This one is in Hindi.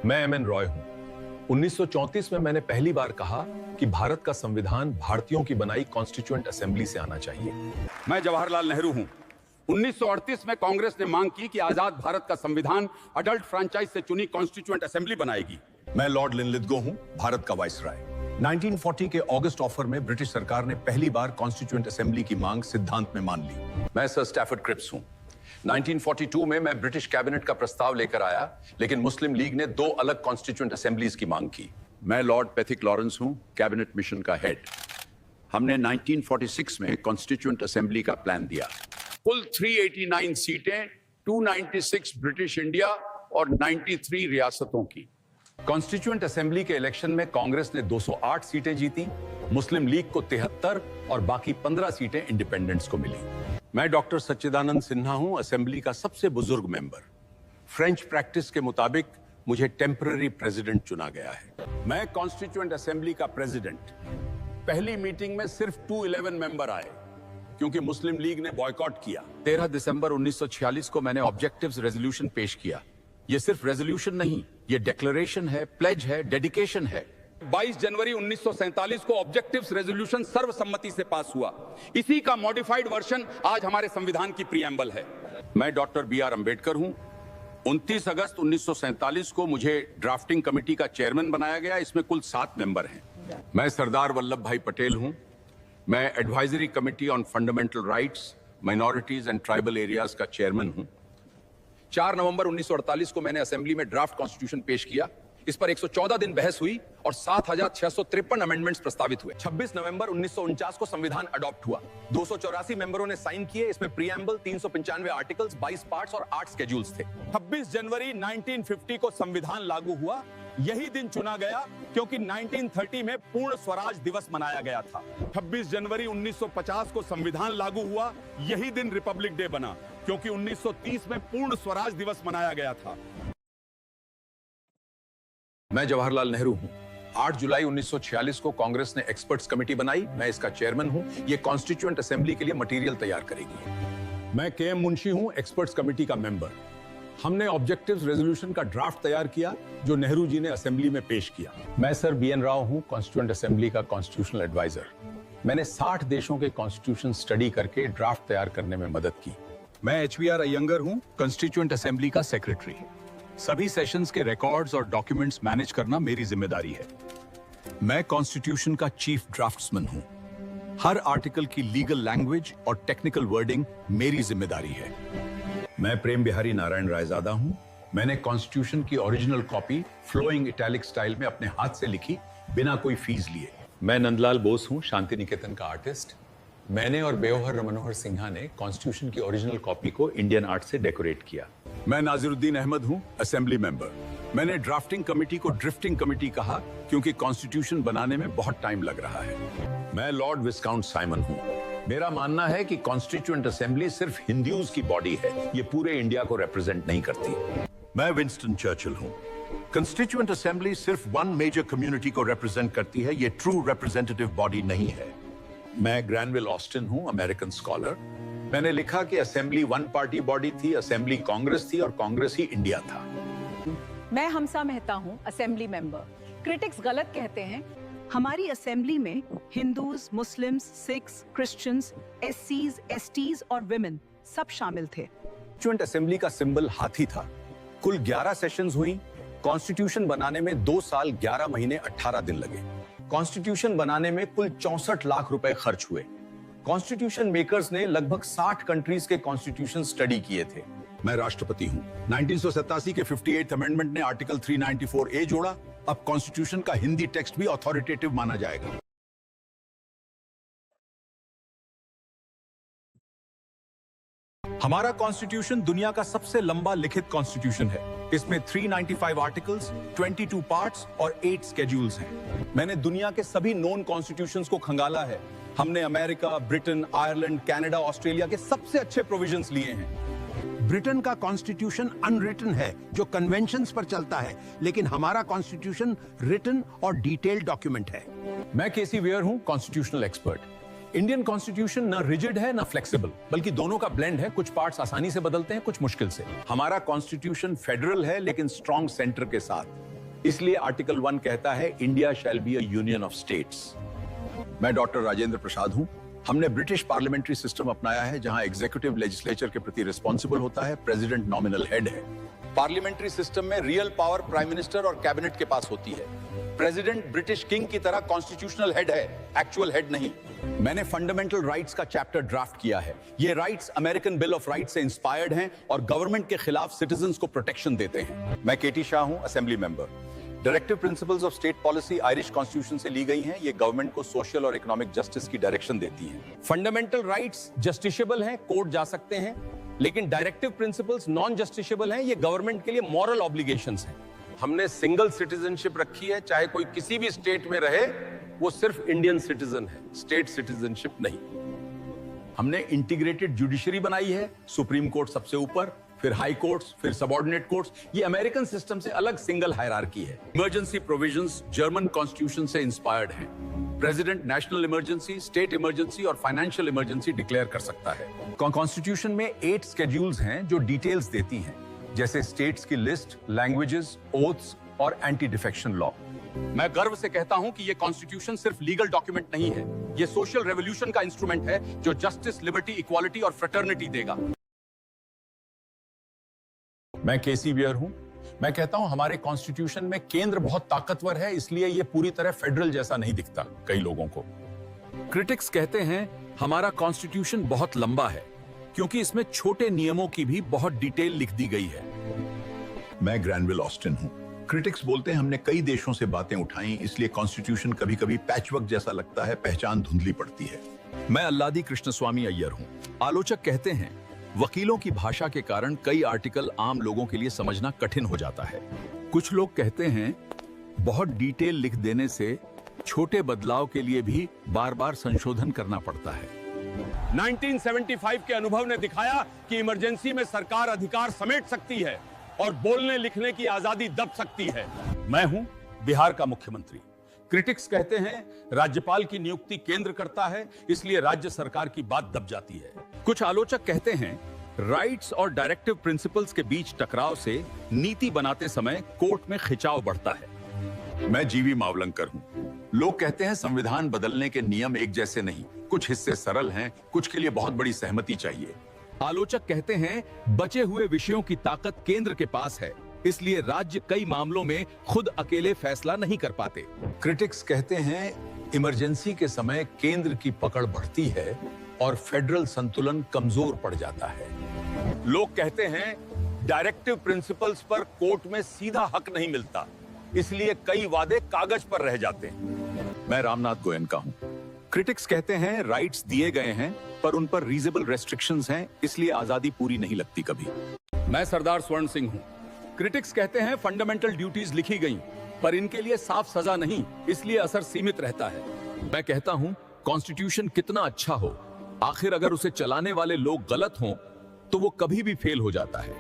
मैं एमएन रॉय हूं। 1934 में मैंने पहली बार कहा कि भारत का संविधान भारतीयों की बनाई कॉन्स्टिट्यूएंट असेंबली से आना चाहिए। मैं जवाहरलाल नेहरू हूं। 1938 में कांग्रेस ने मांग की कि आजाद भारत का संविधान अडल्ट फ्रेंचाइज से चुनी कॉन्स्टिट्यूएंट असेंबली बनाएगी। मैं लॉर्ड लिनलिथगो हूं, भारत का वाइसराय। 1940 के अगस्त ऑफर में ब्रिटिश सरकार ने पहली बार कॉन्स्टिट्यूएंट असेंबली की मांग सिद्धांत में मान ली। मैं सर स्टैफर्ड क्रिप्स हूं। 1942 में मैं ब्रिटिश कैबिनेट का प्रस्ताव लेकर आया, लेकिन मुस्लिम लीग ने 2 अलग कॉन्स्टिट्यूएंट असेंबलीज की मांग की। मैं लॉर्ड पैथिक लॉरेंस हूं, कैबिनेट मिशन का हेड। हमने 1946 में कॉन्स्टिट्यूएंट असेंबली का प्लान दिया। कुल 389 सीटें, 296 ब्रिटिश इंडिया और 93 रियासतों की। कॉन्स्टिट्यूएंट असेंबली के इलेक्शन में कांग्रेस ने 208 सीटें जीती, मुस्लिम लीग को 73 और बाकी 15 सीटें इंडिपेंडेंट्स को मिली। मैं डॉक्टर सच्चिदानंद सिन्हा हूं, असेंबली का सबसे बुजुर्ग मेंबर। फ्रेंच प्रैक्टिस के मुताबिक मुझे टेम्पररी प्रेसिडेंट चुना गया है। मैं कॉन्स्टिट्यूएंट असेंबली का प्रेसिडेंट। पहली मीटिंग में सिर्फ 211 मेंबर आए क्योंकि मुस्लिम लीग ने बॉयकॉट किया। 13 दिसंबर 1946 को मैंने ऑब्जेक्टिव्स रेजोल्यूशन पेश किया। ये सिर्फ रेजोल्यूशन नहीं, ये डिक्लेरेशन है, प्लेज है, डेडिकेशन है। 22 जनवरी 1947 को ऑब्जेक्टिव्स रेजोल्यूशन सर्वसम्मति से पास हुआ। इसी का मॉडिफाइड वर्जन आज हमारे संविधान की प्रीएम्बल है। मैं डॉक्टर BR अम्बेडकर हूं। 29 अगस्त 1947 को मुझे ड्राफ्टिंग कमेटी का चेयरमैन बनाया गया। इसमें कुल 7 मेंबर हैं। मैं सरदार वल्लभ भाई पटेल हूं। मैं advisory committee on fundamental rights, minorities and tribal areas का चेयरमैन हूं। 4 नवंबर 1948 को मैंने असेंबली में ड्राफ्ट कॉन्स्टिट्यूशन पेश किया। इस पर 114 दिन बहस हुई और 7653 अमेंडमेंट्स प्रस्तावित हुए। 26 नवंबर 1949 को संविधान अडॉप्ट हुआ। 284 मेंबरों ने साइन किए। इसमें प्रीएम्बल, 395 आर्टिकल्स, 22 पार्ट्स और 8 स्केड्यूल्स थे। 26 जनवरी 1950 को संविधान लागू हुआ। यही दिन चुना गया क्योंकि 1930 में पूर्ण स्वराज दिवस मनाया गया था। 26 जनवरी 1950 को संविधान लागू हुआ। यही दिन रिपब्लिक डे बना क्योंकि 1930 में पूर्ण स्वराज दिवस मनाया गया था। मैं जवाहरलाल नेहरू हूं। 8 जुलाई 1946 को कांग्रेस ने एक्सपर्ट्स कमेटी बनाई। मैं इसका चेयरमैन हूं। ये कॉन्स्टिट्यूएंट असेंबली के लिए मटेरियल तैयार करेगी। मैं KM मुंशी हूं, एक्सपर्ट्स कमेटी का मेंबर। हमने ऑब्जेक्टिव्स रेजोल्यूशन का ड्राफ्ट तैयार किया जो नेहरू जी ने असेंबली में पेश किया। मैं सर BN राव हूं, कॉन्स्टिट्यूएंट असेंबली का कॉन्स्टिट्यूशनल एडवाइजर। मैंने 60 देशों के कॉन्स्टिट्यूशन स्टडी करके ड्राफ्ट तैयार करने में मदद की। मैं HVR अयंगर हूं, कॉन्स्टिट्यूएंट असेंबली का सेक्रेटरी। सभी सेशंस के रिकॉर्ड्स और डॉक्यूमेंट्स मैनेज करना मेरी जिम्मेदारी है। मैं कॉन्स्टिट्यूशन का चीफ ड्राफ्ट्समैन हूं। हर आर्टिकल की लीगल लैंग्वेज और टेक्निकल वर्डिंग मेरी जिम्मेदारी है। मैं प्रेम बिहारी नारायण रायजादा हूं। मैंने कॉन्स्टिट्यूशन की original copy flowing italic style में अपने हाथ से लिखी, बिना कोई फीस लिए। मैं नंदलाल बोस हूं, शांति निकेतन का आर्टिस्ट। मैंने और बेओहर मनोहर सिन्हा ने कॉन्स्टिट्यूशन की ओरिजिनल कॉपी को इंडियन आर्ट से डेकोरेट किया। मैं नाजिरुद्दीन अहमद हूं, असेंबली मेंबर। मैंने ड्राफ्टिंग कमेटी को ड्रिफ्टिंग कमेटी कहा क्योंकि कॉन्स्टिट्यूशन बनाने में बहुत टाइम लग रहा है। मैं लॉर्ड विस्काउंट साइमन हूं। मेरा मानना है कि कॉन्स्टिट्यूएंट असेंबली सिर्फ हिंदूज की बॉडी है, ये पूरे इंडिया को रिप्रेजेंट नहीं करती। मैं विंस्टन चर्चिल हूं। कंस्टिट्यूएंट असेंबली सिर्फ वन मेजर कम्युनिटी को रिप्रेजेंट करती है, ये ट्रू रिप्रेजेंटेटिव बॉडी नहीं है। मैं ग्रैनविल ऑस्टिन हूं, अमेरिकन स्कॉलर। मैंने लिखा कि असेंबली वन पार्टी बॉडी थी, असेंबली कांग्रेस थी और कांग्रेस ही इंडिया था। मैं हमसा मेहता हूं, असेंबली मेंबर। क्रिटिक्स गलत कहते हैं। हमारी असेंबली में Hindus, Muslims, Sikhs, Christians, SCs, STs और विमेन सब शामिल थे। कॉन्स्टिट्यूएंट असेंबली का सिंबल हाथी था। कुल 11 सेशंस हुई। कॉन्स्टिट्यूशन बनाने में 2 साल 11 महीने 18 दिन लगे। कॉन्स्टिट्यूशन बनाने में कुल 64 लाख रुपए खर्च हुए। कॉन्स्टिट्यूशन मेकर्स ने लगभग 60 कंट्रीज के कॉन्स्टिट्यूशन स्टडी किए थे। मैं राष्ट्रपति हूं। 1987 के 58th अमेंडमेंट ने आर्टिकल 394A जोड़ा। अब कॉन्स्टिट्यूशन का हिंदी टेक्स्ट भी अथॉरिटेटिव माना जाएगा। हमारा कॉन्स्टिट्यूशन दुनिया का सबसे लंबा लिखित कॉन्स्टिट्यूशन है। इसमें 395 आर्टिकल्स, 22 पार्ट्स और 8 स्केड्यूल्स हैं। मैंने दुनिया के सभी नोन कॉन्स्टिट्यूशंस को खंगाला है। हमने America, Britain, Ireland, Canada, Australia के सबसे अच्छे प्रोविजंस लिए हैं। ब्रिटेन का कॉन्स्टिट्यूशन अनरिटन है जो कन्वेंशंस पर चलता है, लेकिन हमारा कॉन्स्टिट्यूशन रिटन और डिटेल्ड डॉक्यूमेंट है। मैं केसी वेयर हूं, कॉन्स्टिट्यूशनल एक्सपर्ट। इंडियन कॉन्स्टिट्यूशन ना रिजिड है ना फ्लेक्सिबल, बल्कि दोनों का ब्लेंड है। कुछ पार्ट्स आसानी से बदलते हैं, कुछ मुश्किल से। हमारा कॉन्स्टिट्यूशन फेडरल है लेकिन स्ट्रॉन्ग सेंटर के साथ। इसलिए आर्टिकल 1 कहता है India shall be a union of states. मैं डॉक्टर राजेंद्र प्रसाद हूं। हमने ब्रिटिश पार्लियामेंट्री सिस्टम अपनाया है जहां एग्जीक्यूटिव लेजिस्लेचर के प्रति रिस्पॉन्सिबल होता है, प्रेसिडेंट नॉमिनल हेड है। पार्लियामेंट्री सिस्टम में रियल पावर प्राइम मिनिस्टर और कैबिनेट के पास होती है। प्रेसिडेंट ब्रिटिश किंग की तरह कॉन्स्टिट्यूशनल हेड है, एक्चुअल हेड नहीं। मैंने फंडामेंटल राइट्स का चैप्टर ड्राफ्ट किया है। ये rights American bill of rights से इंस्पायर्ड हैं और गवर्नमेंट के खिलाफ सिटीजंस को प्रोटेक्शन देते हैं। मैं केटी शाह हूं, assembly member. Directive principles of state policy Irish constitution से ली गई हैं। ये गवर्नमेंट को सोशल और इकोनॉमिक जस्टिस की डायरेक्शन देती हैं। फंडामेंटल राइट्स जस्टिसेबल हैं, कोर्ट जा सकते हैं, लेकिन डायरेक्टिव प्रिंसिपल्स नॉन जस्टिसेबल हैं। ये गवर्नमेंट के लिए मॉरल ऑब्लिगेशंस हैं। हमने सिंगल सिटीजनशिप रखी है, चाहे कोई किसी भी स्टेट में रहे, वो सिर्फ इंडियन सिटीजन है, स्टेट सिटीजनशिप नहीं। हमने इंटीग्रेटेड जुडिशरी बनाई है, सुप्रीम कोर्ट सबसे ऊपर, फिर हाई कोर्ट्स, फिर सबऑर्डिनेट कोर्ट्स। ये अमेरिकन सिस्टम से अलग सिंगल हायरार्की है। इमरजेंसी प्रोविजंस जर्मन कॉन्स्टिट्यूशन से इंस्पायर्ड हैं। President national emergency, state emergency और फाइनेंशियल इमरजेंसी डिक्लेयर कर सकता है। कॉन्स्टिट्यूशन में 8 स्केड्यूल्स हैं जो डिटेल्स देती हैं, जैसे स्टेट्स की लिस्ट, लैंग्वेजेस, ओथ्स और एंटी डिफेक्शन लॉ। मैं गर्व से कहता हूं कि यह कॉन्स्टिट्यूशन सिर्फ लीगल डॉक्यूमेंट नहीं है, यह सोशल रेवोल्यूशन का इंस्ट्रूमेंट है जो जस्टिस, लिबर्टी, इक्वालिटी और फ्रेटर्निटी देगा। मैं केसी बियर हूं। मैं कहता हूं हमारे कॉन्स्टिट्यूशन में केंद्र बहुत ताकतवर है, इसलिए यह पूरी तरह फेडरल जैसा नहीं दिखता कई लोगों को। क्रिटिक्स कहते हैं हमारा कॉन्स्टिट्यूशन बहुत लंबा है क्योंकि इसमें छोटे नियमों की भी बहुत डिटेल लिख दी गई है। मैं ग्रैनविल ऑस्टिन हूं। क्रिटिक्स बोलते हैं हमने कई देशों से बातें उठाई, इसलिए कॉन्स्टिट्यूशन कभी कभी पैचवर्क जैसा लगता है, पहचान धुंधली पड़ती है। मैं अल्लादी कृष्णस्वामी अय्यर हूं। आलोचक कहते हैं वकीलों की भाषा के कारण कई आर्टिकल आम लोगों के लिए समझना कठिन हो जाता है। कुछ लोग कहते हैं बहुत डिटेल लिख देने से छोटे बदलाव के लिए भी बार बार संशोधन करना पड़ता है। 1975 के अनुभव ने दिखाया कि इमरजेंसी में सरकार अधिकार समेट सकती है और बोलने लिखने की आजादी दब सकती है। मैं हूं बिहार का मुख्यमंत्री। क्रिटिक्स कहते हैं राज्यपाल की नियुक्ति केंद्र करता है, इसलिए राज्य सरकार की बात दब जाती है। कुछ आलोचक कहते हैं राइट्स और डायरेक्टिव प्रिंसिपल्स के बीच टकराव से नीति बनाते समय कोर्ट में खिंचाव बढ़ता है। मैं जीवी मावलंकर हूं। लोग कहते हैं संविधान बदलने के नियम एक जैसे नहीं, कुछ हिस्से सरल हैं, कुछ के लिए बहुत बड़ी सहमति चाहिए। आलोचक कहते हैं बचे हुए विषयों की ताकत केंद्र के पास है, इसलिए राज्य कई मामलों में खुद अकेले फैसला नहीं कर पाते। क्रिटिक्स कहते हैं इमरजेंसी के समय केंद्र की पकड़ बढ़ती है और फेडरल संतुलन कमजोर पड़ जाता है। लोग कहते हैं डायरेक्टिव प्रिंसिपल्स पर कोर्ट में सीधा हक नहीं मिलता, इसलिए कई वादे कागज पर रह जाते हैं। मैं रामनाथ गोयनका हूं। क्रिटिक्स कहते हैं राइट्स दिए गए हैं पर उन पर रीजनेबल रेस्ट्रिक्शंस हैं, इसलिए आजादी पूरी नहीं लगती कभी। मैं सरदार स्वर्ण सिंह हूं। क्रिटिक्स कहते हैं फंडामेंटल ड्यूटीज लिखी गई पर इनके लिए साफ सजा नहीं, इसलिए असर सीमित रहता है। मैं कहता हूं कॉन्स्टिट्यूशन कितना अच्छा हो, आखिर अगर उसे चलाने वाले लोग गलत हों तो वो कभी भी फेल हो जाता है।